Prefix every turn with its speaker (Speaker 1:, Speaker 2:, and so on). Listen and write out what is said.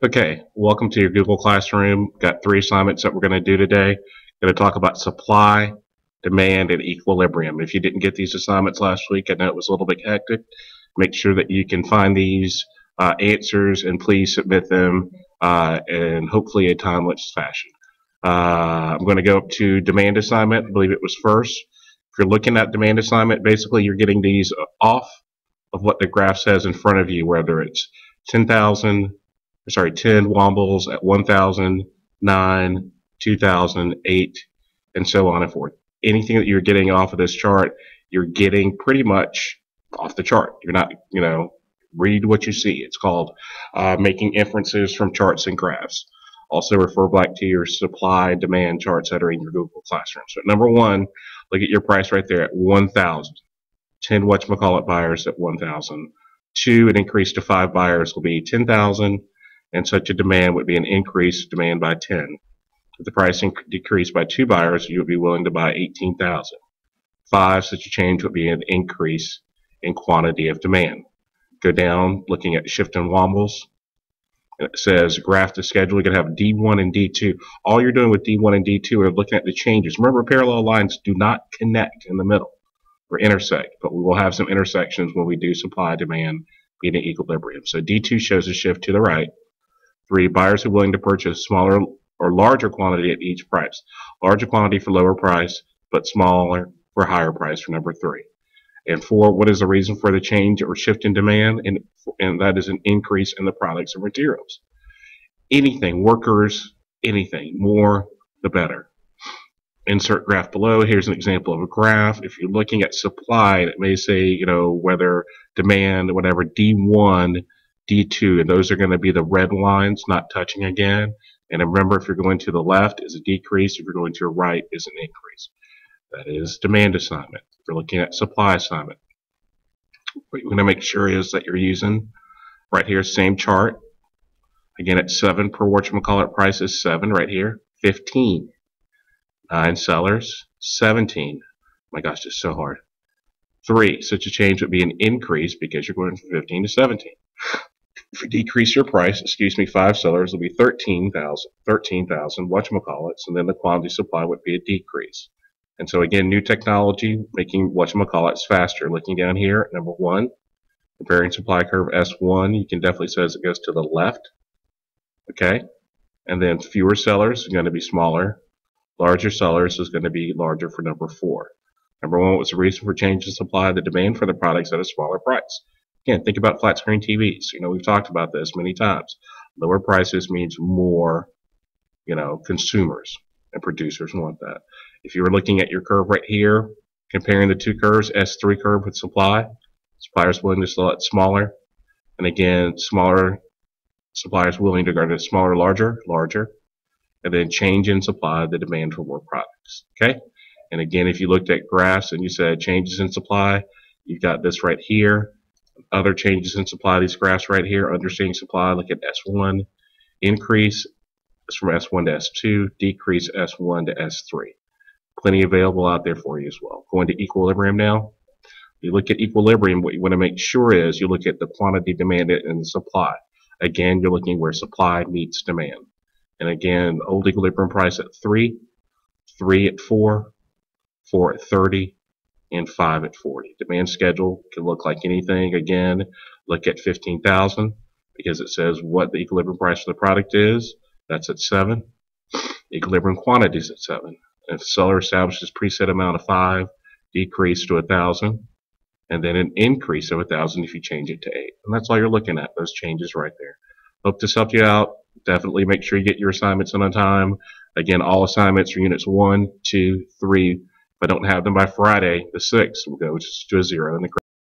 Speaker 1: Okay, welcome to your Google Classroom. Got three assignments that we're going to do today. Going to talk about supply, demand, and equilibrium. If you didn't get these assignments last week, I know it was a little bit hectic. Make sure that you can find these answers and please submit them in hopefully a timeless fashion. I'm going to go up to demand assignment. I believe it was first. If you're looking at demand assignment, basically you're getting these off of what the graph says in front of you, whether it's 10,000, 10 Wombles at 1,000, 9, 2,000, 8, and so on and forth. Anything that you're getting off of this chart, you're getting pretty much off the chart. You're not, read what you see. It's called making inferences from charts and graphs. Also refer back to your supply and demand charts that are in your Google Classroom. So number one, look at your price right there at 1,000. 10 whatchamacallit buyers at 1,000. 2, an increase to 5 buyers will be 10,000. And such a demand would be an increased demand by 10. If the price decreased by 2 buyers, you would be willing to buy 18,000. 5, such a change would be an increase in quantity of demand. Go down, looking at shift and wombles. It says graph to schedule. You're going to have D1 and D2. All you're doing with D1 and D2 are looking at the changes. Remember, parallel lines do not connect in the middle or intersect, but we will have some intersections when we do supply demand being in equilibrium. So D2 shows a shift to the right. 3, buyers are willing to purchase smaller or larger quantity at each price. Larger quantity for lower price, but smaller for higher price for number 3. And 4, what is the reason for the change or shift in demand? And that is an increase in the products or materials. Anything, workers, anything, more the better. Insert graph below. Here's an example of a graph. If you're looking at supply, it may say, whether demand, whatever, D1, D2, and those are going to be the red lines, not touching again. And remember, if you're going to the left, is a decrease. If you're going to your right, is an increase. That is demand assignment. If you're looking at supply assignment, what you're going to make sure is that you're using right here, same chart. Again, at 7 per whatchamacallit price is 7 right here. 15. 9 sellers. 17. My gosh, it's so hard. 3, such a change would be an increase because you're going from 15 to 17. If you decrease your price, 5 sellers will be 13,000, whatchamacallits, and then the quantity supply would be a decrease. And so again, new technology, making whatchamacallits faster. Looking down here, number 1, comparing supply curve S1, you can definitely say it goes to the left. Okay? And then fewer sellers is going to be smaller. Larger sellers is going to be larger for number 4. Number 1, what's the reason for change in supply? The demand for the products at a smaller price. Again, think about flat screen TVs. We've talked about this many times. Lower prices means more, consumers and producers want that. If you were looking at your curve right here, comparing the two curves, S3 curve with supply, suppliers willing to sell it smaller. And again, smaller suppliers willing to go to smaller, larger. And then change in supply, the demand for more products. Okay? And again, if you looked at graphs and you said changes in supply, you've got this right here. Other changes in supply, these graphs right here, understanding supply, look at S1, increase from S1 to S2, decrease S1 to S3. Plenty available out there for you as well. Going to equilibrium now. You look at equilibrium, what you want to make sure is you look at the quantity demanded and the supply. Again, you're looking where supply meets demand. And again, old equilibrium price at 3, 3 at 4, 4 at 30, and 5 at 40. Demand schedule can look like anything. Again, look at 15,000 because it says what the equilibrium price of the product is. That's at 7. Equilibrium quantity is at 7. If the seller establishes preset amount of 5, decrease to 1,000, and then an increase of 1,000 if you change it to 8. And that's all you're looking at, those changes right there. Hope this helped you out. Definitely make sure you get your assignments in on time. Again, all assignments for units 1, 2, 3. If I don't have them by Friday, the 6th, we'll go to a 0 in the